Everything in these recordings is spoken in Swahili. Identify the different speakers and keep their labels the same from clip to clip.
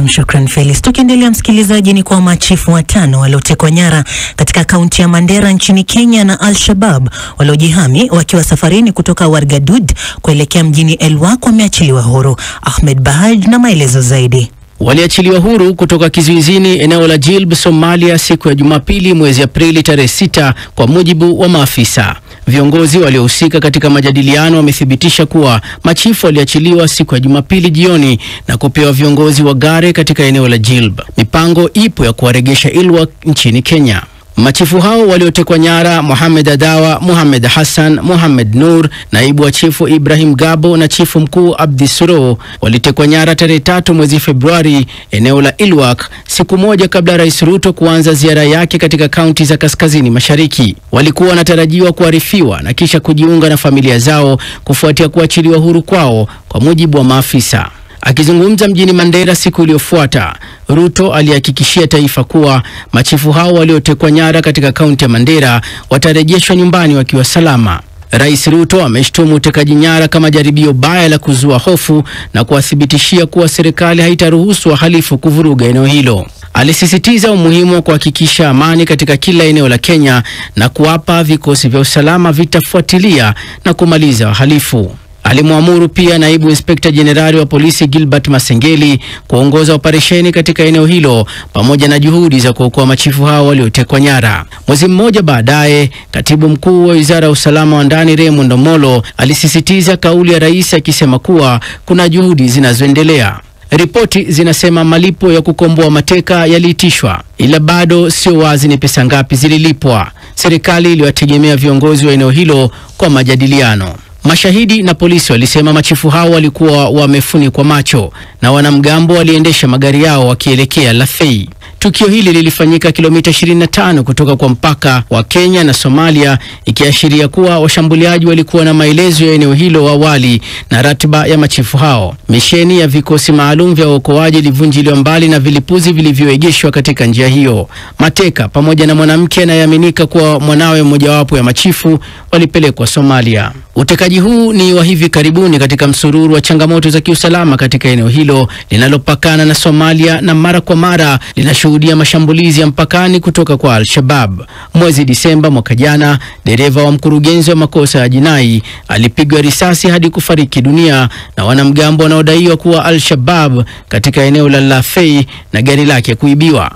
Speaker 1: Shukran Felix. Tukiendelea msikilizaji, ni kwa machifu 5 waliotekwa nyara katika kaunti ya Mandera nchini Kenya na Al-Shabaab waliojihami wakiwa safarini kutoka Wargadud kuelekea mjini Elwak wameachiliwa huru. Ahmed Bahaj na maelezo zaidi.
Speaker 2: Waliachiliwa huru kutoka kizuizini eneo la Jilb, Somalia siku ya Jumapili mwezi Aprili tarehe 6 kwa mujibu wa maafisa. Viongozi waliohusika katika majadiliano wamethibitisha kuwa machifu waliachiliwa siku ya Jumapili jioni na kupewa viongozi wa gare katika eneo la Jilb. Mipango ipo ya kuwaregesha Elwak nchini Kenya. Machifu hao waliotekwa nyara Mohamed Adawa, Mohamed Hassan, Mohamed Nur, naibu wa chifu Ibrahim Gabo na chifu mkuu Abdi Suro walitekwa nyara tarehe 3 mwezi Februari eneo la Elwak, siku moja kabla Rais Ruto kuanza ziara yake katika kaunti za kaskazini mashariki. Walikuwa wanatarajiwa kuarifiwa na kisha kujiunga na familia zao kufuatia kuachiliwa huru kwao, kwa mujibu wa maafisa. Akizungumza mjini Mandera siku iliyofuata, Ruto alihakikishia taifa kuwa machifu hao waliotekwa nyara katika kaunti ya Mandera watarejeshwa nyumbani wakiwa salama. Rais Ruto ameshtumu utekaji nyara kama jaribio baya la kuzua hofu na kuwathibitishia kuwa serikali haitaruhusu wahalifu kuvuruga eneo hilo. Alisisitiza umuhimu wa kuhakikisha amani katika kila eneo la Kenya na kuwapa vikosi vya usalama vitafuatilia na kumaliza wahalifu. Alimwamuru pia naibu inspekta jenerali wa polisi Gilbert Masengeli kuongoza operesheni katika eneo hilo pamoja na juhudi za kuokoa machifu hao waliotekwa nyara. Mwezi mmoja baadaye, katibu mkuu wa Wizara ya Usalama wa Ndani Raymond Omolo alisisitiza kauli ya rais akisema kuwa kuna juhudi zinazoendelea. Ripoti zinasema malipo ya kukomboa mateka yaliitishwa, ila bado sio wazi ni pesa ngapi zililipwa. Serikali iliwategemea viongozi wa eneo hilo kwa majadiliano. Mashahidi na polisi walisema machifu hao walikuwa wamefunikwa macho na wanamgambo waliendesha magari yao wakielekea Lafey. Tukio hili lilifanyika kilomita 25 kutoka kwa mpaka wa Kenya na Somalia, ikiashiria kuwa washambuliaji walikuwa na maelezo ya eneo hilo awali na ratiba ya machifu hao. Misheni ya vikosi maalum vya uokoaji ilivunjiliwa mbali na vilipuzi vilivyoegeshwa katika njia hiyo. Mateka pamoja na mwanamke anayeaminika kuwa mwanawe mmojawapo ya machifu walipelekwa Somalia. Utekaji huu ni wa hivi karibuni katika msururu wa changamoto za kiusalama katika eneo hilo linalopakana na Somalia na mara kwa mara linashuhudia mashambulizi ya mpakani kutoka kwa Al-Shabaab. Mwezi Disemba mwaka jana, dereva wa mkurugenzi wa makosa ya jinai alipigwa risasi hadi kufariki dunia na wanamgambo wanaodaiwa kuwa Al-Shabaab katika eneo la Lafey na gari lake kuibiwa.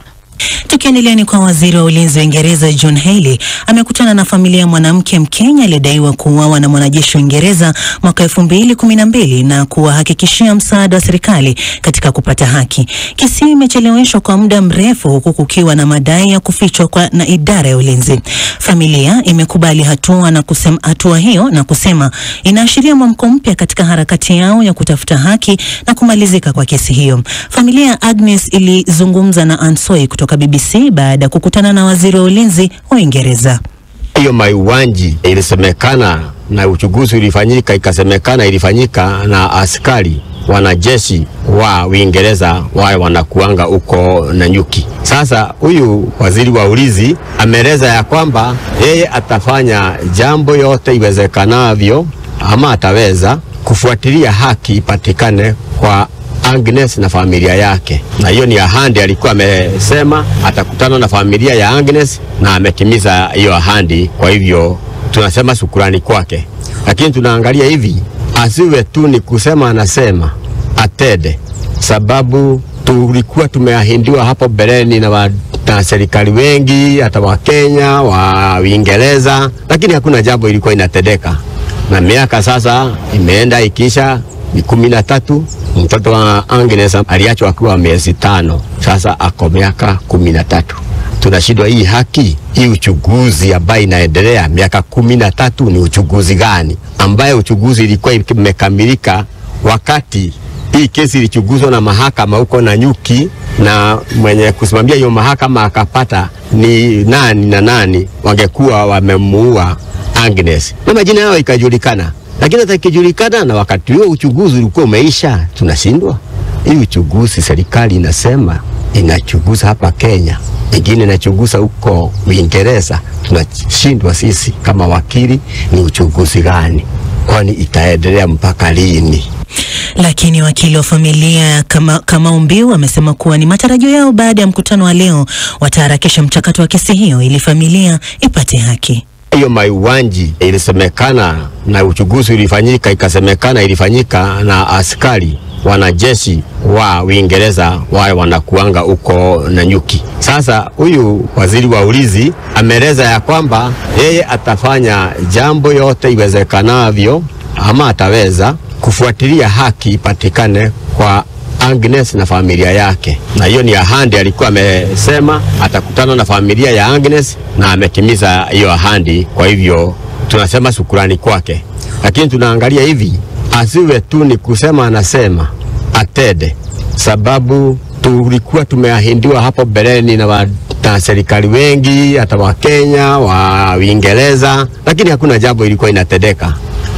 Speaker 1: Tukiendelea ni kwa waziri wa ulinzi wa Uingereza John Healey amekutana na familia ya mwanamke Mkenya aliyedaiwa kuuawa na mwanajeshi wa Uingereza mwaka 2012 na kuwahakikishia msaada wa serikali katika kupata haki. Kesi imecheleweshwa kwa muda mrefu huku kukiwa na madai ya kufichwa na idara ya ulinzi. Familia imekubali hatua hiyo na kusema inaashiria mwamko mpya katika harakati yao ya kutafuta haki na kumalizika kwa kesi hiyo. Familia Agnes ilizungumza na Ansoi kutoka BBC baada ya kukutana na waziri wa ulinzi wa Uingereza.
Speaker 3: Hiyo mauaji ilisemekana na uchunguzi ulifanyika, ikasemekana ilifanyika na askari wanajeshi wa Uingereza wao wanakuanga huko Nanyuki. Sasa huyu waziri wa ulinzi ameeleza ya kwamba yeye atafanya jambo yote iwezekanavyo ama ataweza kufuatilia haki ipatikane kwa Agnes na familia yake. Na hiyo ni ahadi alikuwa amesema atakutana na familia ya Agnes na ametimiza hiyo ahadi. Kwa hivyo tunasema shukrani kwake. Lakini tunaangalia hivi, asiwe tu ni kusema anasema, atende. Sababu tulikuwa tumeahindiwa hapo beleni na serikali wengi, hata wa Kenya, wa Uingereza, lakini hakuna jambo ilikuwa inatendeka. Na miaka sasa imeenda ikisha ni 13. Mtoto wa Agnes aliachwa akiwa miezi 5. Sasa ako miaka 13. Tunashindwa hii haki, hii uchunguzi ambaye inaendelea miaka 13 ni uchunguzi gani? Ambaye uchunguzi ilikuwa imekamilika wakati hii kesi ilichunguzwa na mahakama huko Nanyuki, na mwenye kusimamia hiyo mahakama akapata ni nani na nani wangekuwa wamemuua Agnes. Na majina yao ikajulikana. Lakini hata ikijulikana na wakati huo uchunguzi ulikuwa umeisha, tunashindwa. Hii uchunguzi serikali inasema inachunguza hapa Kenya, ingine inachunguza huko Uingereza. Tunashindwa sisi kama wakili, ni uchunguzi gani? Kwani itaendelea mpaka lini?
Speaker 1: Lakini wakili wa familia Kamau Mbiu amesema kuwa ni matarajio yao baada ya mkutano wa leo wataharakisha mchakato wa kesi hiyo ili familia ipate haki.
Speaker 3: Hiyo mauaji ilisemekana na uchunguzi ulifanyika, ikasemekana ilifanyika na askari wanajeshi wa Uingereza wale wanakuanga uko Nanyuki. Sasa huyu waziri wa ulinzi ameeleza ya kwamba yeye atafanya jambo yote iwezekanavyo ama ataweza kufuatilia haki ipatikane kwa Agnes na familia yake, na hiyo ni ahadi alikuwa amesema atakutana na familia ya Agnes na ametimiza hiyo ahadi. Kwa hivyo tunasema shukrani kwake, lakini tunaangalia hivi asiwe tu ni kusema anasema atende, sababu tulikuwa tumeahindiwa hapo beleni na serikali wengi hata wa Kenya wa Uingereza, lakini hakuna jambo ilikuwa inatendeka,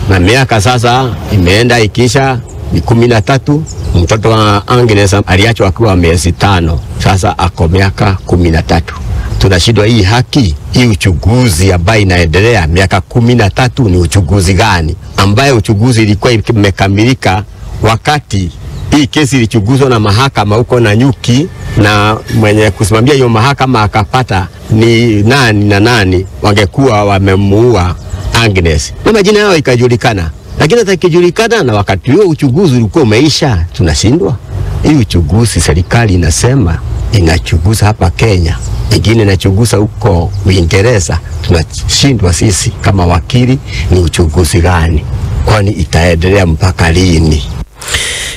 Speaker 3: na miaka sasa imeenda ikisha ni 13. Mtoto wa Agnes aliachwa akiwa miezi 5, sasa ako miaka 13. Tunashindwa hii haki, hii uchunguzi ambaye inaendelea miaka 13 ni uchunguzi gani? Ambaye uchunguzi ilikuwa imekamilika wakati hii kesi ilichunguzwa na mahakama huko Nanyuki, na mwenye kusimamia hiyo mahakama akapata ni nani na nani wangekuwa wamemuua Agnes, na majina yao ikajulikana. Lakini hata ikijulikana na wakati huo uchunguzi ulikuwa umeisha, tunashindwa. Hii uchunguzi serikali inasema inachunguza hapa Kenya, ingine inachunguza huko Uingereza. Tunashindwa sisi kama wakili, ni uchunguzi gani? Kwani itaendelea mpaka lini?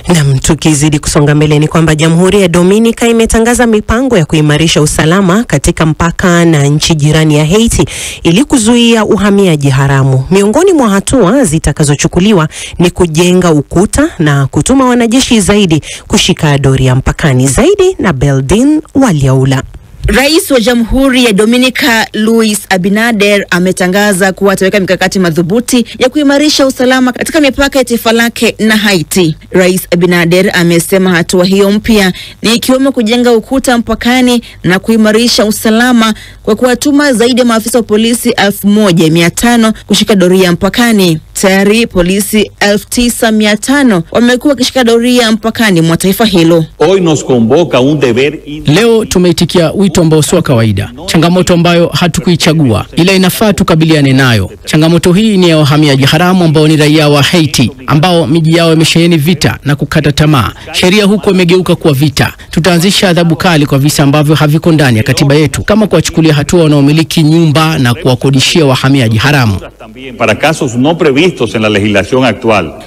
Speaker 4: Na tukizidi kusonga mbele ni kwamba Jamhuri ya Dominica imetangaza mipango ya kuimarisha usalama katika mpaka na nchi jirani ya Haiti ili kuzuia uhamiaji haramu. Miongoni mwa hatua zitakazochukuliwa ni kujenga ukuta na kutuma wanajeshi zaidi kushika doria mpakani. Zaidi na Beldin Waliaula.
Speaker 5: Rais wa Jamhuri ya Dominica Luis Abinader ametangaza kuwa ataweka mikakati madhubuti ya kuimarisha usalama katika mipaka ya taifa lake na Haiti. Rais Abinader amesema hatua hiyo mpya ni ikiwemo kujenga ukuta mpakani na kuimarisha usalama kwa kuwatuma zaidi ya maafisa wa polisi 1500 kushika doria mpakani. Tayari polisi 9500 wamekuwa wakishika doria mpakani mwa taifa hilo.
Speaker 2: Leo tumeitikia wito ambao sio kawaida, changamoto ambayo hatukuichagua ila inafaa tukabiliane nayo. Changamoto hii ni ya wahamiaji haramu ambao ni raia wa Haiti ambao miji yao imesheheni vita na kukata tamaa. Sheria huko imegeuka kuwa vita. Tutaanzisha adhabu kali kwa visa ambavyo haviko ndani ya katiba yetu, kama kuwachukulia hatua wanaomiliki nyumba na kuwakodishia wahamiaji haramu.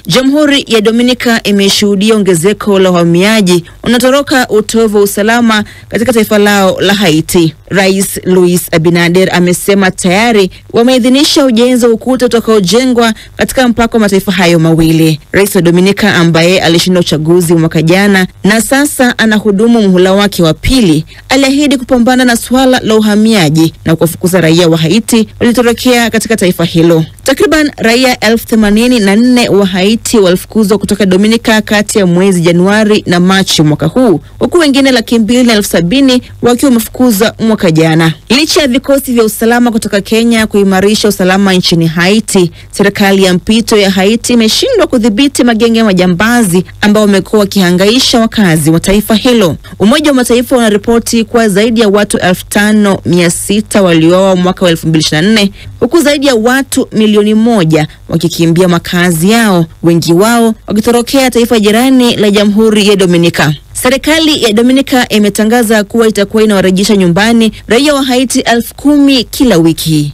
Speaker 5: Jamhuri ya Dominica imeshuhudia ongezeko la wahamiaji unatoroka utovu wa usalama katika taifa lao la Haiti. Rais Luis Abinader amesema tayari wameidhinisha ujenzi wa ukuta utakaojengwa katika mpaka wa mataifa hayo mawili. Rais wa Dominica ambaye alishinda uchaguzi mwaka jana na sasa anahudumu muhula wake wa pili, aliahidi kupambana na swala la uhamiaji na kuwafukuza raia wa Haiti walitorokea katika taifa hilo. Takriban raia 84,000 wa Haiti walifukuzwa kutoka Dominica kati ya mwezi Januari na Machi mwaka huu, huku wengine 270,000 wakiwa wamefukuzwa mwaka jana. Licha ya vikosi vya usalama kutoka Kenya kuimarisha usalama nchini Haiti, serikali ya mpito ya Haiti imeshindwa kudhibiti magenge ya majambazi ambao wamekuwa wakihangaisha wakazi wa taifa hilo. Umoja wa Mataifa unaripoti kuwa zaidi ya watu 5600 waliuawa mwaka wa 2024, huku zaidi ya watu milioni 1 wakikimbia makazi yao, wengi wao wakitorokea taifa jirani la Jamhuri ya Dominica. Serikali ya Dominica imetangaza kuwa itakuwa inawarejesha nyumbani raia wa Haiti 10,000 kila wiki.